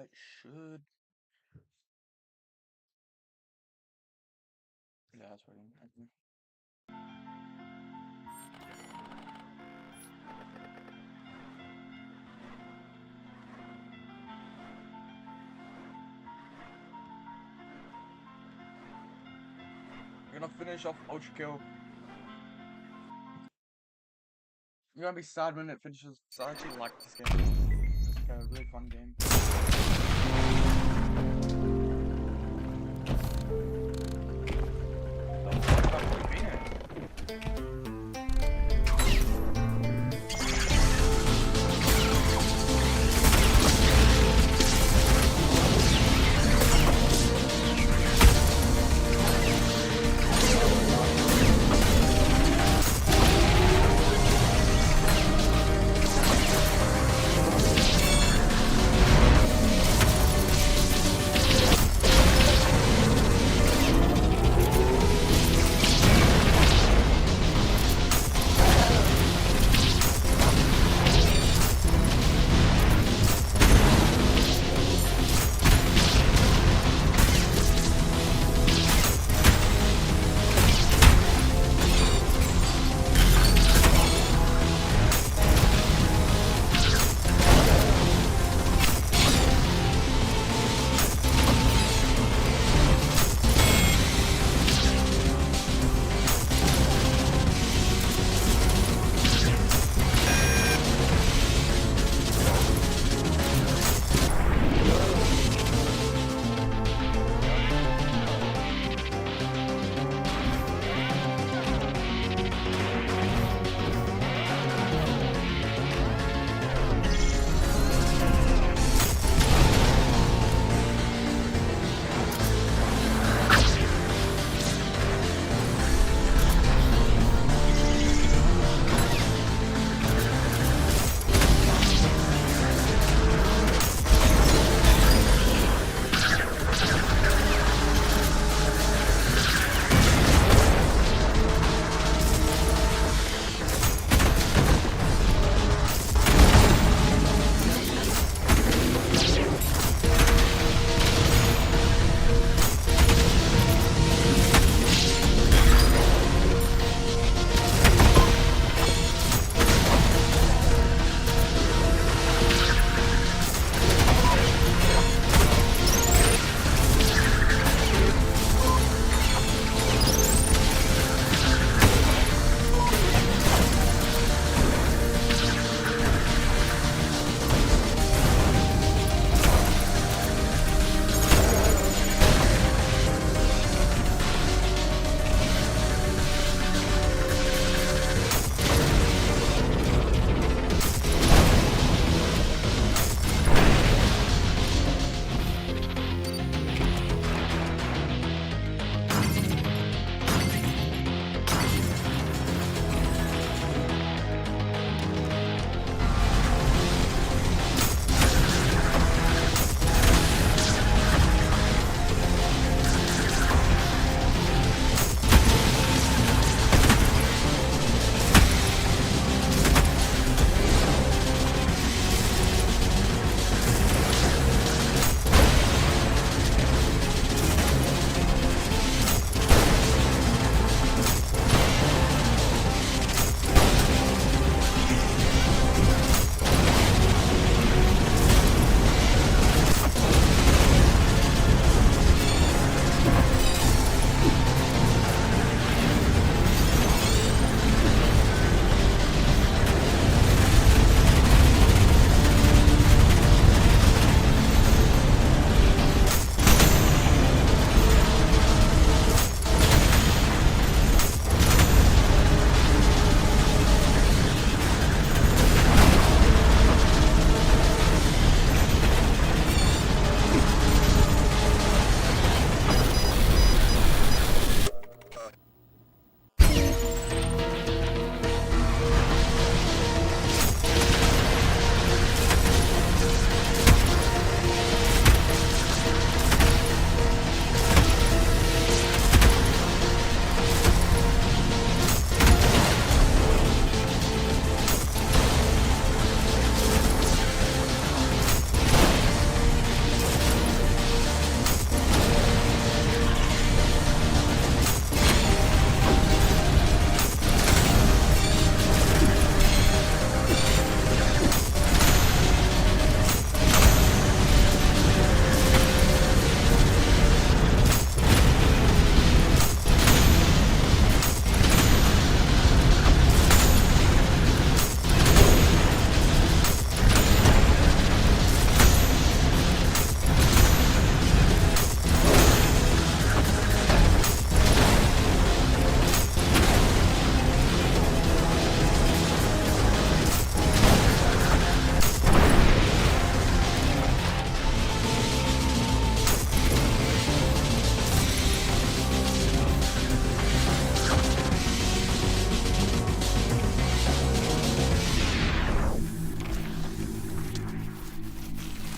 It should. Yeah, that's what I mean. We're gonna finish off ultrakill. You're gonna be sad when it finishes. So I actually like this game. It's like a really fun game. So, what have you been in?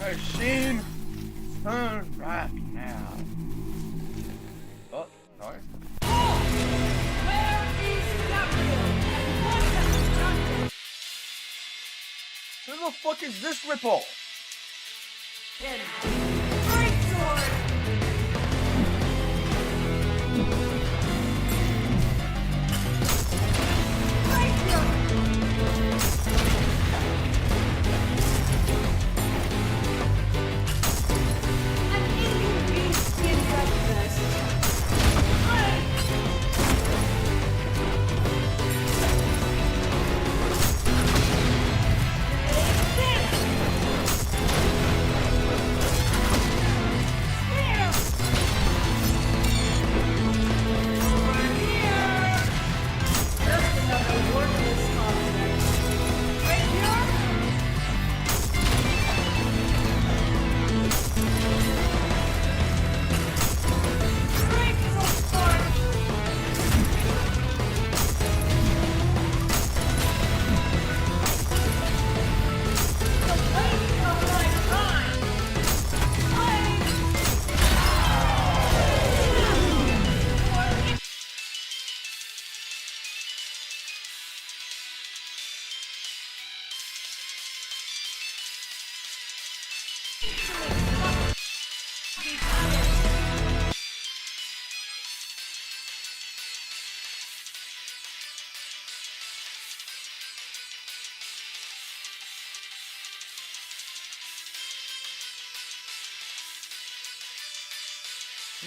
Machine, turn right now. Oh, no. Where is Gabriel? What has he done? Who the fuck is this ripple? Him. Great sword! Rapier! An inconvenient breakfast.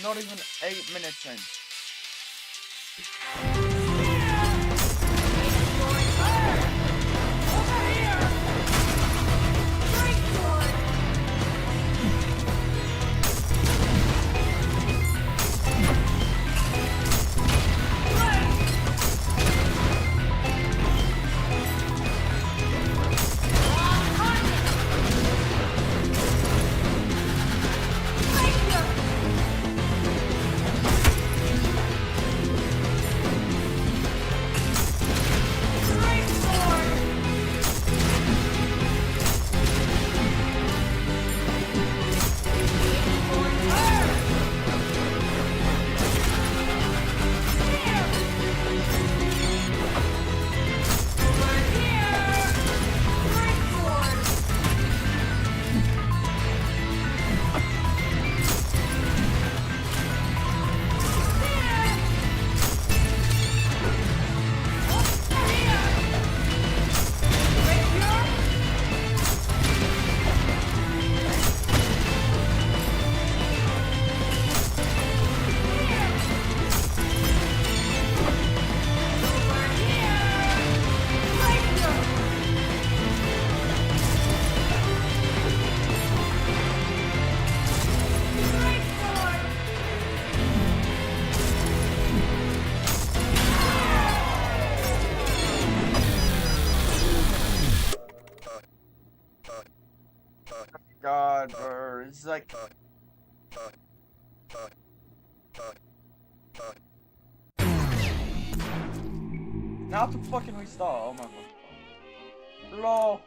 Not even 8 minutes in. God, bro, it's like... Now to fucking restart, oh my god. LOL.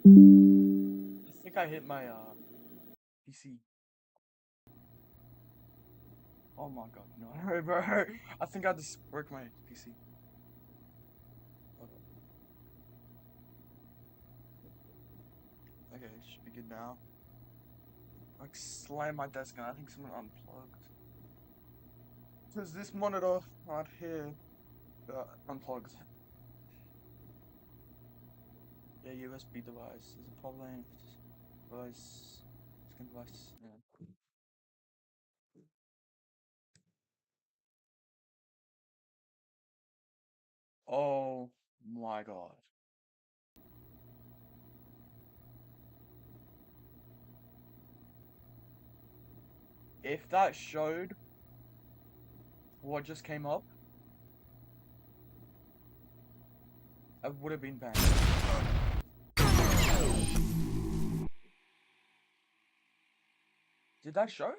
I think I hit my PC. Oh my god, no, bro. I think I just broke my PC. Hold on. Okay, should be good now. Like slam my desk and I think someone unplugged. Because this monitor right here unplugged. Yeah, USB device. There's a problem. Device. Second device. Yeah. Oh my god. If that showed what just came up, I would have been banned. Did that show?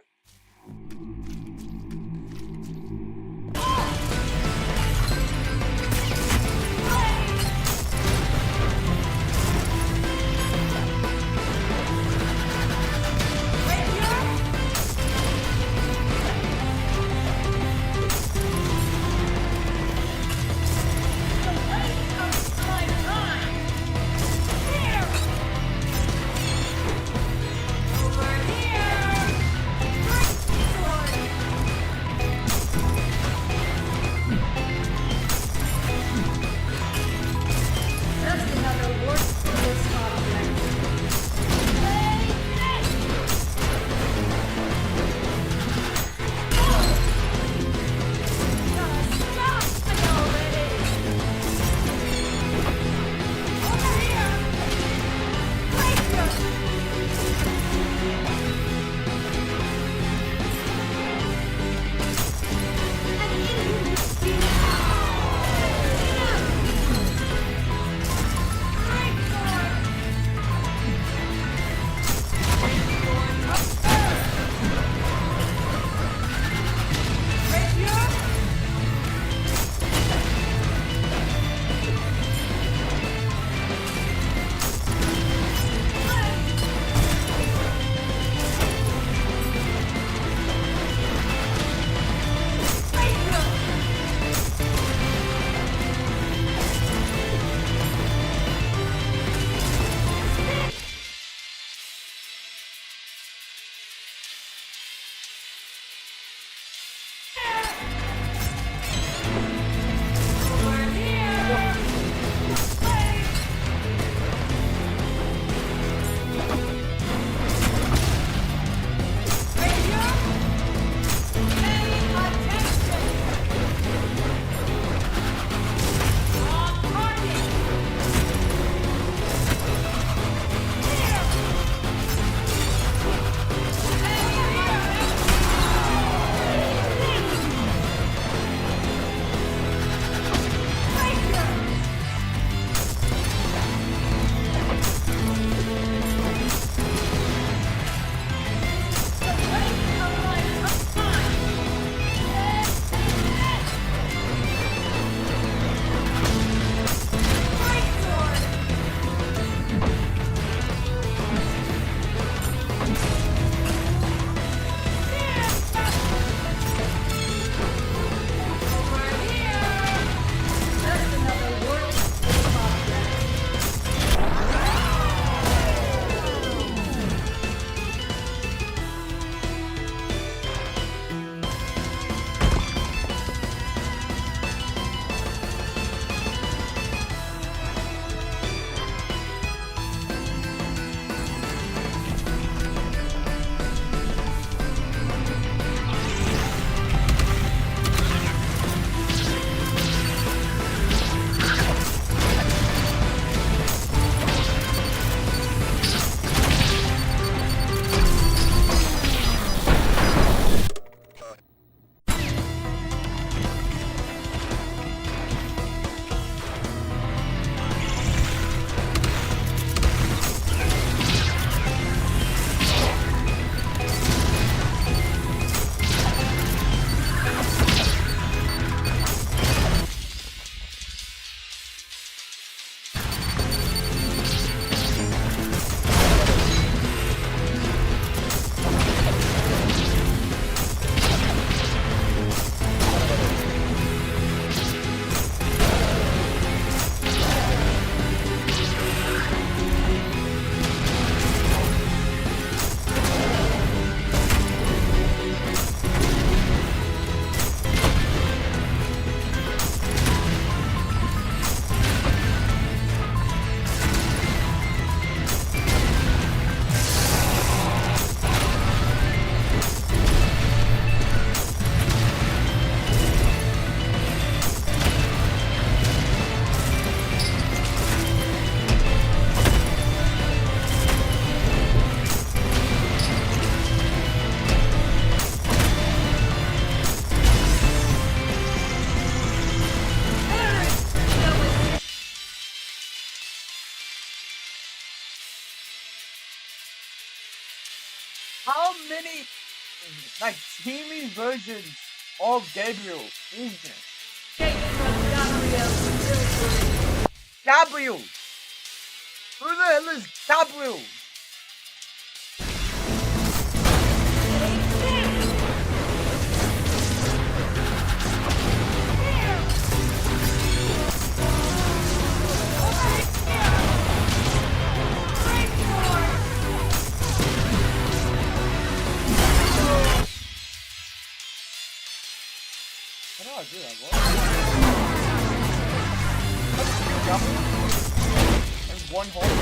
how many like teamy versions of Gabriel is there? Take from Gabriel. Gabriel! Who the hell is Gabriel? How do I do that? What? There's one hole.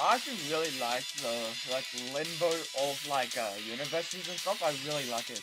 I actually really like the limbo of universes and stuff. I really like it.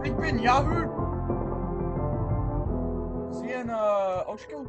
Big Ben Yahoo! Is he in ultrakill?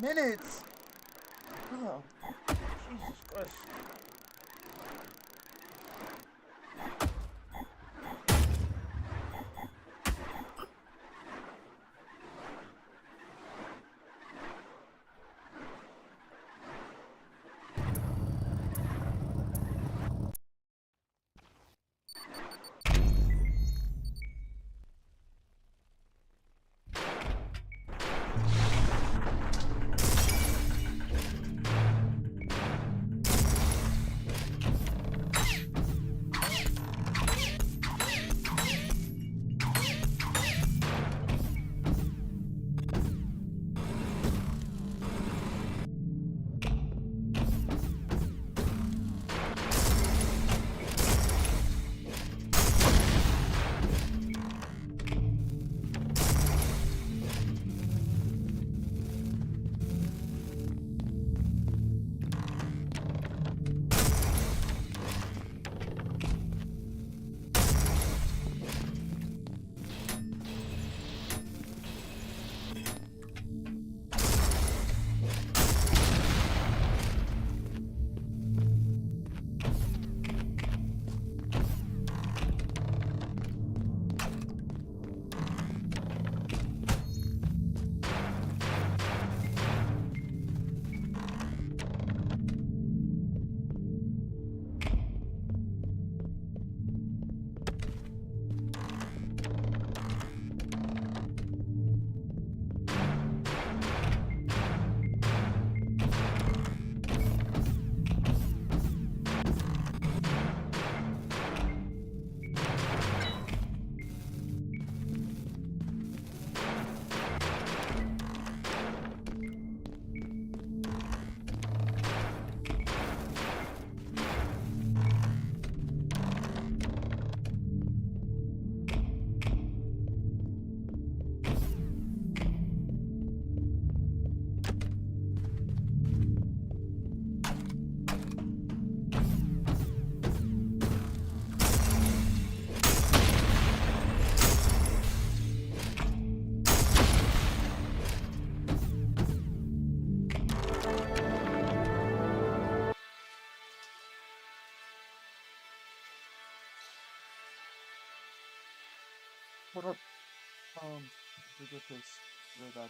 minutes! Oh, Jesus Christ. What up? Ridiculous. Really bad.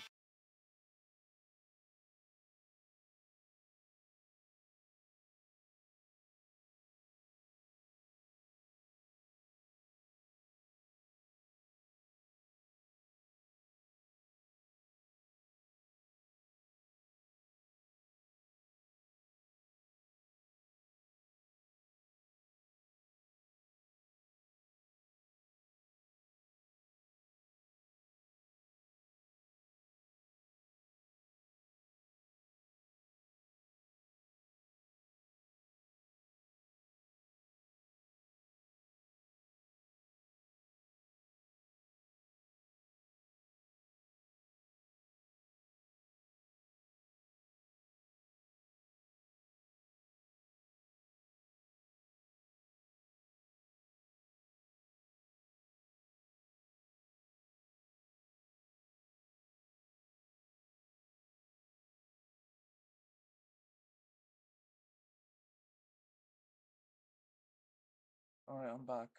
Alright, I'm back.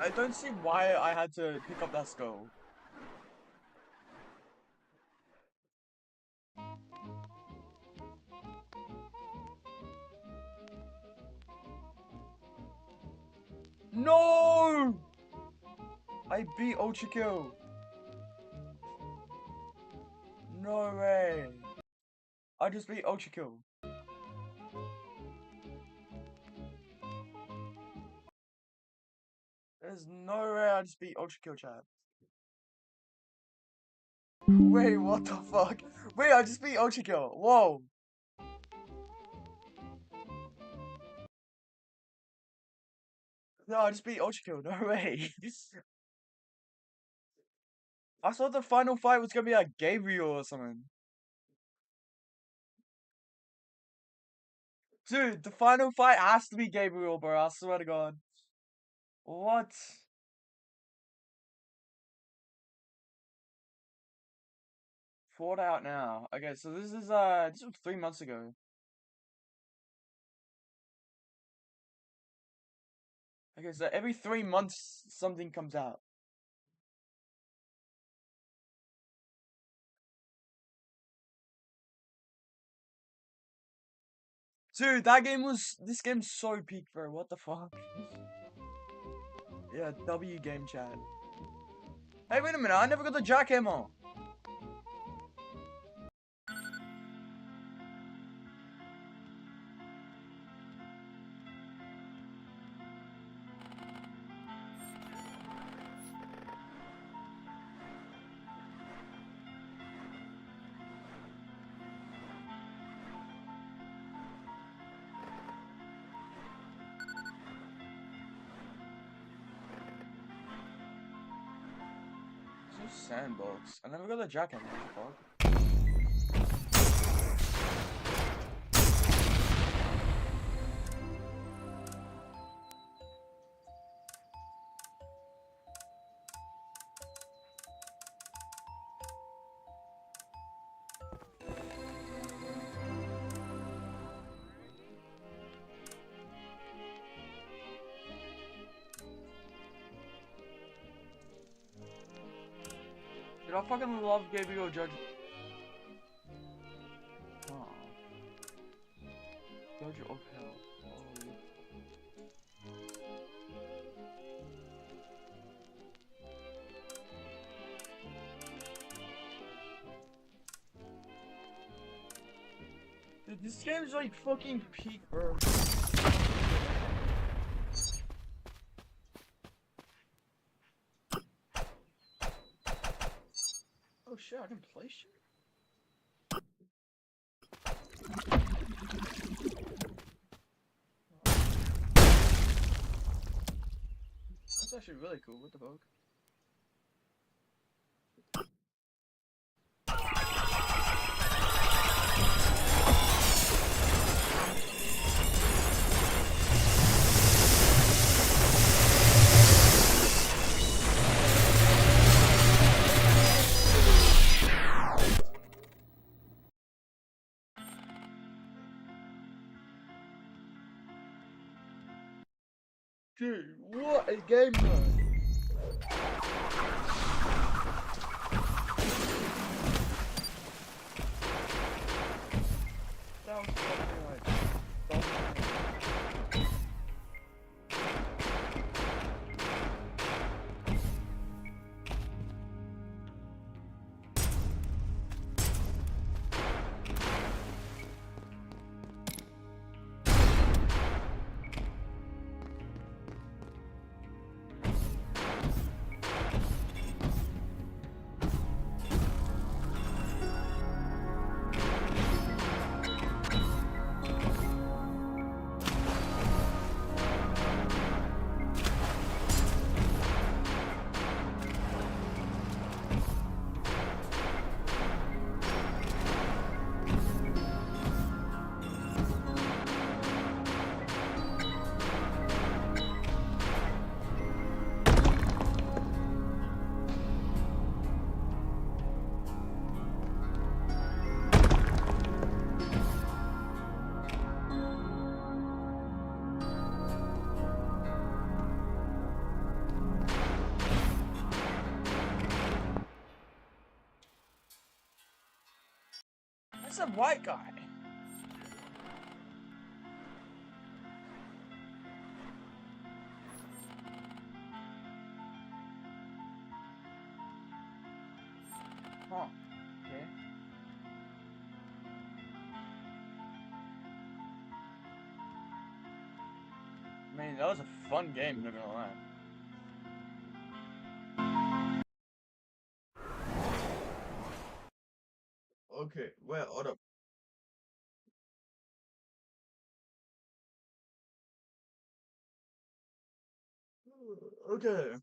I don't see why I had to pick up that skull. No! I beat ultrakill. No way. I just beat ultrakill. There's no way I just beat ultrakill, chat. Wait, what the fuck? Wait, I just beat ultrakill. Whoa. No, I just beat ultrakill. No way. I thought the final fight was gonna be like Gabriel or something. Dude, the final fight has to be Gabriel, bro. I swear to God. What? Fought out now. Okay, so this was 3 months ago. Okay, so every 3 months something comes out. Dude, this game's so peak, bro. What the fuck? Yeah, W game chat. Hey, wait a minute. I never got the jackhammer. Sandbox. I never got the jackhammer. What the fuck? Dude, I fucking love Gabriel Judge. Oh. Judge of Hell. Oh. Dude, this game's like fucking peak, bro. Oh shit, I didn't play shit. That's actually really cool. What the fuck? Dude, what a game mode! That was fucking like... That's a white guy. Huh. Okay. I mean, that was a fun game, not gonna lie. Okay, well, hold up. Okay,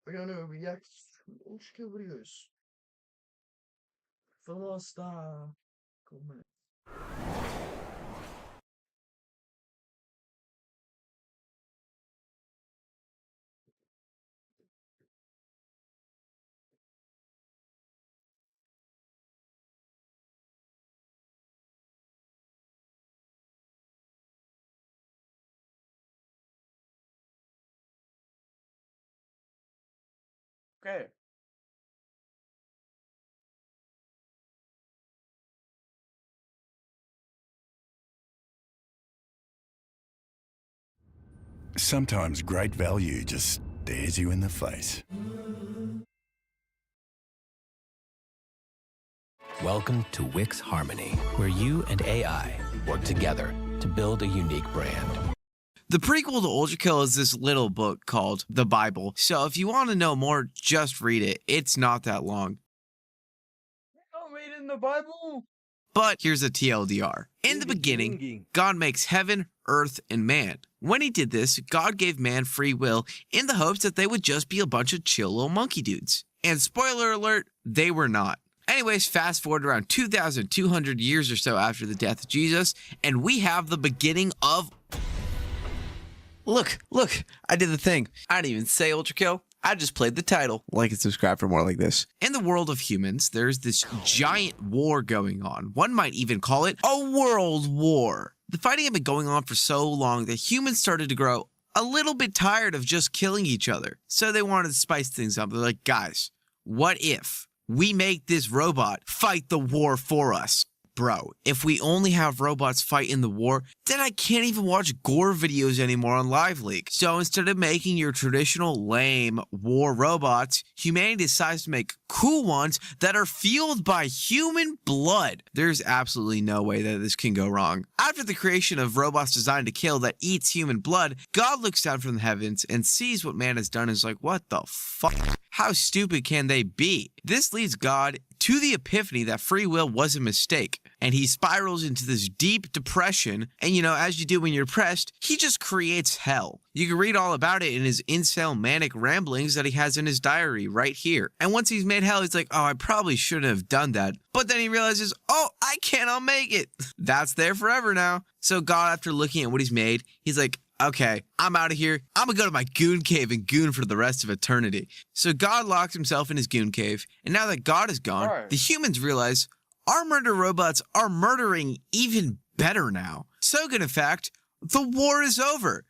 we're gonna react to ultrakill videos for the last couple minutes. Okay. Sometimes great value just stares you in the face. Welcome to Wix Harmony, where you and AI work together to build a unique brand. The prequel to Ultrakill is this little book called The Bible, so if you want to know more, just read it. It's not that long. Don't read in the Bible. But here's a TLDR. In the beginning, God makes heaven, earth, and man. When he did this, God gave man free will in the hopes that they would just be a bunch of chill little monkey dudes. And spoiler alert, they were not. Anyways, fast forward around 2,200 years or so after the death of Jesus, and we have the beginning of... Look, I did the thing. I didn't even say Ultrakill. I just played the title. Like and subscribe for more like this. In the world of humans, there's this giant war going on. One might even call it a world war. The fighting had been going on for so long that humans started to grow a little bit tired of just killing each other. So they wanted to spice things up. They're like, guys, what if we make this robot fight the war for us? Bro, if we only have robots fight in the war, then I can't even watch gore videos anymore on Live Leak. So instead of making your traditional lame war robots, humanity decides to make cool ones that are fueled by human blood. There's absolutely no way that this can go wrong. After the creation of robots designed to kill that eats human blood, God looks down from the heavens and sees what man has done and is like, what the fuck? How stupid can they be? This leads God to the epiphany that free will was a mistake, and he spirals into this deep depression, and you know, as you do when you're depressed, he just creates hell. You can read all about it in his incel manic ramblings that he has in his diary right here. And once he's made hell, he's like, oh, I probably shouldn't have done that. But then he realizes, oh, I cannot make it. That's there forever now. So God, after looking at what he's made, he's like, okay, I'm out of here. I'm gonna go to my goon cave and goon for the rest of eternity. So God locks himself in his goon cave, and now that God is gone, the humans realize our murder robots are murdering even better now. So good, in fact, the war is over.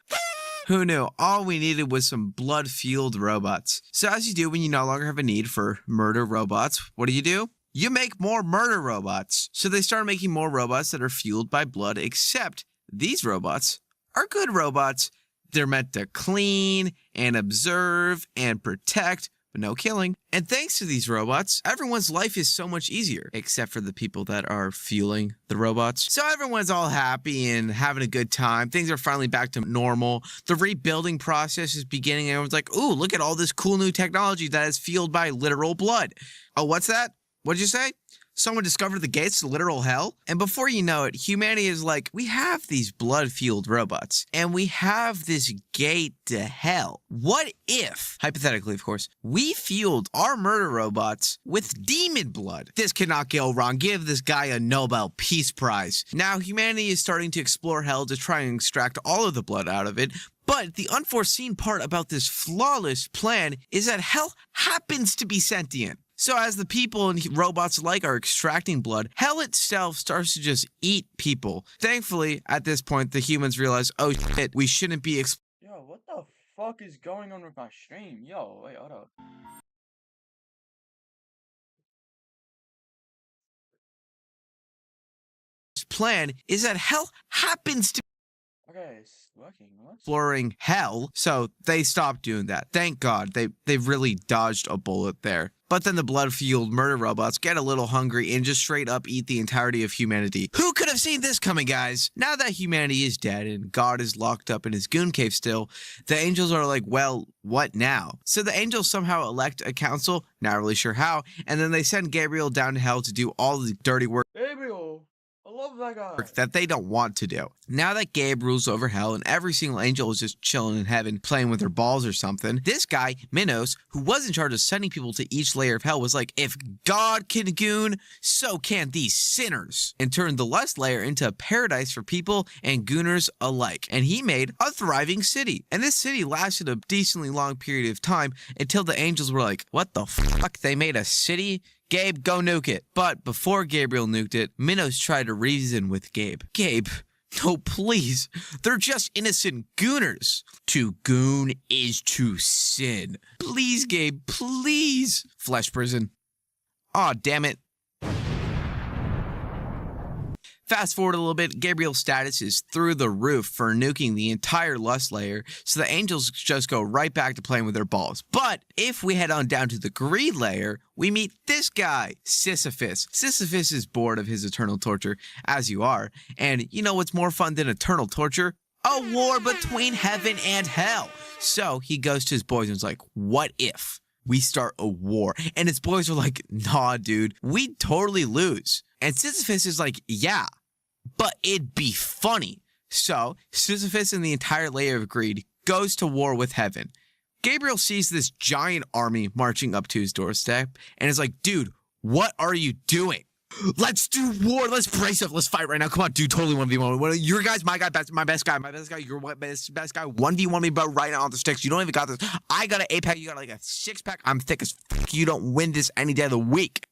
Who knew? All we needed was some blood-fueled robots. So as you do when you no longer have a need for murder robots, what do? You make more murder robots. So they start making more robots that are fueled by blood, except these robots are good robots. They're meant to clean and observe and protect, but no killing. And thanks to these robots, everyone's life is so much easier, except for the people that are fueling the robots. So everyone's all happy and having a good time. Things are finally back to normal. The rebuilding process is beginning. Everyone's like, ooh, look at all this cool new technology that is fueled by literal blood. Oh, what's that? What'd you say? Someone discovered the gates to literal hell? And before you know it, humanity is like, we have these blood-fueled robots, and we have this gate to hell. What if, hypothetically of course, we fueled our murder robots with demon blood? This cannot go wrong. Give this guy a Nobel Peace Prize. Now, humanity is starting to explore hell to try and extract all of the blood out of it, but the unforeseen part about this flawless plan is that hell happens to be sentient. So as the people and robots alike are extracting blood, hell itself starts to just eat people. Thankfully, at this point, the humans realize, oh shit, we shouldn't be Yo, what the fuck is going on with my stream? Yo, wait, hold up. plan is that hell happens to Okay, it's working. What? exploring hell, so they stopped doing that. Thank God, they really dodged a bullet there. But then the blood-fueled murder robots get a little hungry and just straight up eat the entirety of humanity. Who could have seen this coming, guys? Now that humanity is dead and God is locked up in his goon cave still, the angels are like, well, what now? So the angels somehow elect a council, not really sure how, and then they send Gabriel down to hell to do all the dirty work Gabriel! I love that guy! that they don't want to do. Now that Gabe rules over hell and every single angel is just chilling in heaven playing with their balls or something, this guy, Minos, who was in charge of sending people to each layer of hell, was like, if God can goon, so can these sinners, and turned the last layer into a paradise for people and gooners alike. And he made a thriving city. And this city lasted a decently long period of time until the angels were like, what the fuck? They made a city? Gabe, go nuke it. But before Gabriel nuked it, Minos tried to reason with Gabe. Gabe, no, please. They're just innocent gooners. To goon is to sin. Please, Gabe, please. Flesh prison. Aw, damn it. Fast forward a little bit, Gabriel's status is through the roof for nuking the entire lust layer, so the angels just go right back to playing with their balls. But if we head on down to the greed layer, we meet this guy, Sisyphus. Sisyphus is bored of his eternal torture, as you are, and you know what's more fun than eternal torture? A war between heaven and hell. So he goes to his boys and is like, what if we start a war? And his boys are like, nah, dude, we'd totally lose. And Sisyphus is like, yeah, but it'd be funny. So Sisyphus and the entire layer of greed goes to war with heaven. Gabriel sees this giant army marching up to his doorstep and is like, dude, what are you doing? Let's do war. Let's brace up. Let's fight right now. Come on, dude. Totally 1v1. Your guy's my guy, my best guy. Your best guy. 1v1 me, bro, right now on the sticks. You don't even got this. I got an 8-pack. You got like a 6-pack. I'm thick as fuck. You don't win this any day of the week.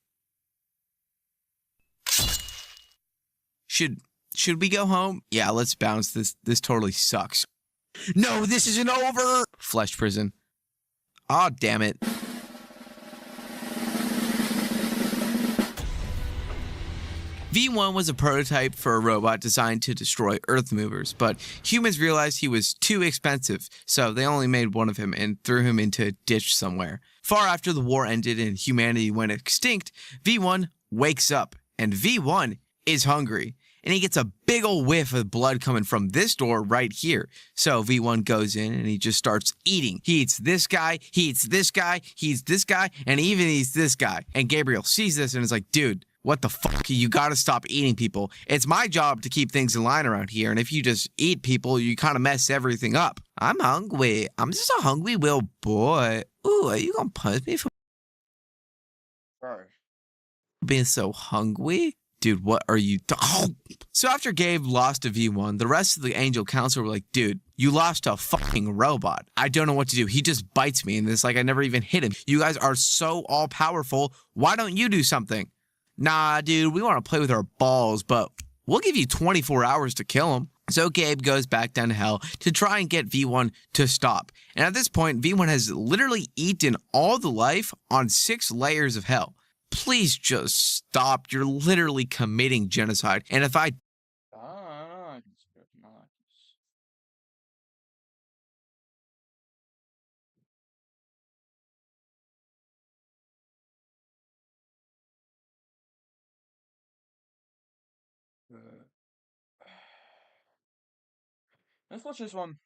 Should we go home? Yeah, let's bounce. This totally sucks. No, this isn't over. Flesh prison. Aw, damn it. V1 was a prototype for a robot designed to destroy Earth movers, but humans realized he was too expensive, so they only made one of him and threw him into a ditch somewhere. Far after the war ended and humanity went extinct, V1 wakes up, and V1 is hungry. And he gets a big ol' whiff of blood coming from this door right here. So V1 goes in and he just starts eating. He eats this guy, he eats this guy, he eats this guy, and he even eats this guy. And Gabriel sees this and is like, dude, what the fuck? You gotta stop eating people. It's my job to keep things in line around here. And if you just eat people, you kind of mess everything up. I'm hungry. I'm just a hungry little boy. Ooh, are you gonna punch me for being so hungry? Dude, what are you oh. So after Gabe lost to V1, the rest of the Angel Council were like, dude, you lost to a fucking robot. I don't know what to do. He just bites me and it's like I never even hit him. You guys are so all-powerful. Why don't you do something? Nah, dude, we want to play with our balls, but we'll give you 24 hours to kill him. So Gabe goes back down to hell to try and get V1 to stop. And at this point, V1 has literally eaten all the life on 6 layers of hell. Please just stop. You're literally committing genocide. And if I... Let's watch this one.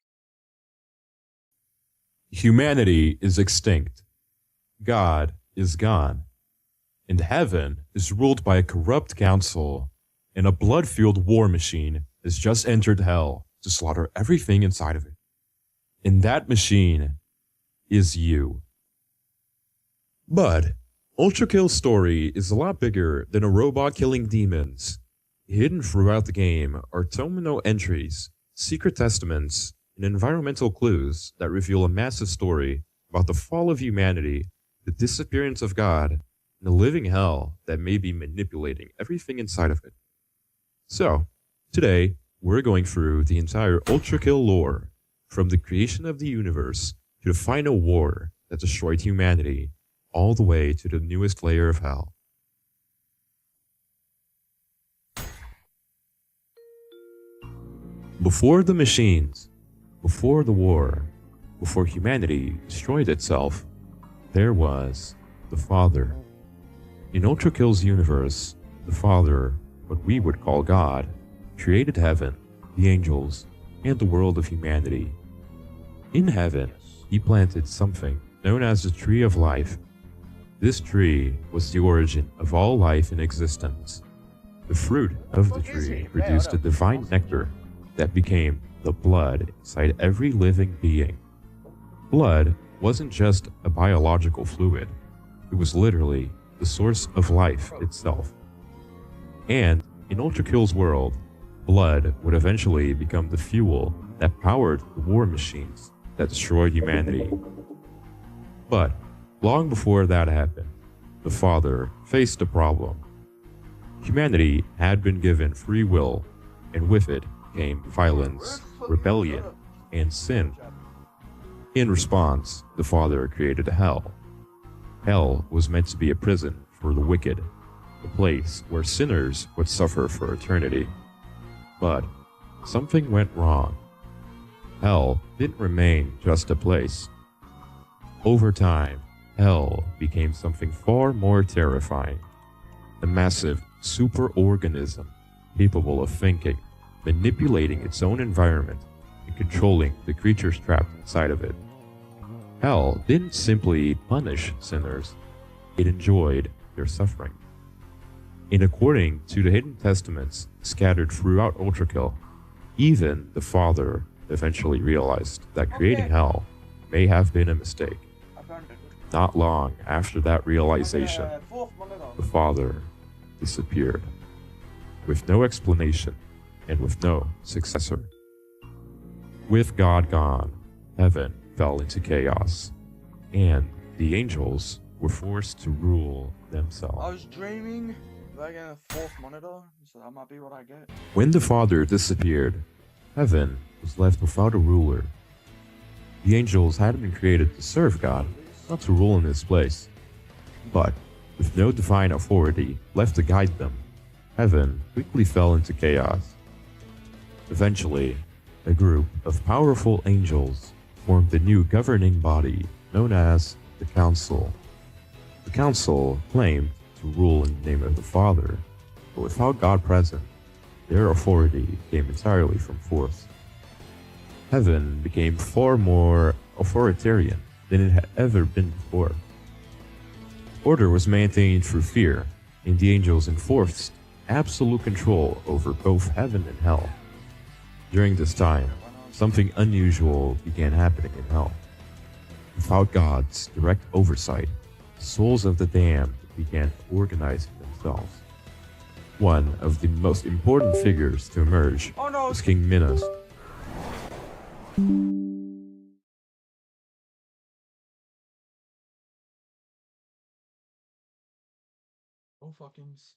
Humanity is extinct. God is gone. And heaven is ruled by a corrupt council, and a blood-fueled war machine has just entered hell to slaughter everything inside of it. And that machine is you. But Ultrakill's story is a lot bigger than a robot killing demons. Hidden throughout the game are terminal entries, secret testaments, and environmental clues that reveal a massive story about the fall of humanity, the disappearance of God, and a living hell that may be manipulating everything inside of it. So, today, we're going through the entire Ultrakill lore, from the creation of the universe to the final war that destroyed humanity, all the way to the newest layer of hell. Before the machines, before the war, before humanity destroyed itself, there was the Father. In Ultrakill's universe, the Father, what we would call God, created heaven, the angels, and the world of humanity. In heaven, he planted something known as the Tree of Life. This tree was the origin of all life in existence. The fruit of the tree produced a divine nectar that became the blood inside every living being. Blood wasn't just a biological fluid, it was literally the source of life itself. And in Ultrakill's world, blood would eventually become the fuel that powered the war machines that destroyed humanity. But long before that happened, the Father faced a problem. Humanity had been given free will, and with it came violence, rebellion, and sin. In response, the Father created hell. Hell was meant to be a prison for the wicked, a place where sinners would suffer for eternity. But something went wrong. Hell didn't remain just a place. Over time, hell became something far more terrifying. A massive superorganism capable of thinking, manipulating its own environment, and controlling the creatures trapped inside of it. Hell didn't simply punish sinners, it enjoyed their suffering. And according to the hidden testaments scattered throughout Ultrakill, even the Father eventually realized that creating hell may have been a mistake. Not long after that realization, the Father disappeared, with no explanation and with no successor. With God gone, heaven fell into chaos, and the angels were forced to rule I themselves. was dreaming about getting a fourth monitor, so that might be what I get. When the Father disappeared, heaven was left without a ruler. The angels had been created to serve God, not to rule in his place. But with no divine authority left to guide them, heaven quickly fell into chaos. Eventually, a group of powerful angels formed the new governing body known as the Council. The Council claimed to rule in the name of the Father, but without God present, their authority came entirely from force. Heaven became far more authoritarian than it had ever been before. Order was maintained through fear, and the angels enforced absolute control over both heaven and hell. During this time, something unusual began happening in hell. Without God's direct oversight, the souls of the damned began organizing themselves. One of the most important figures to emerge Oh no! was King Minos. Oh fuckings.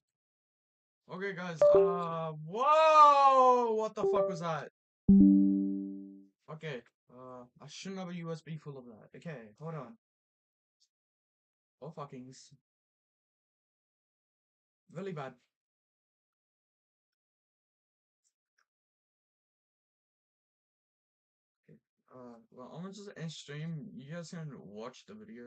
Okay guys, whoa! What the fuck was that? Okay, I shouldn't have a USB full of that. Okay, hold on. Oh fuckings. Really bad. Okay, well, I'm gonna just end stream. You guys can watch the video.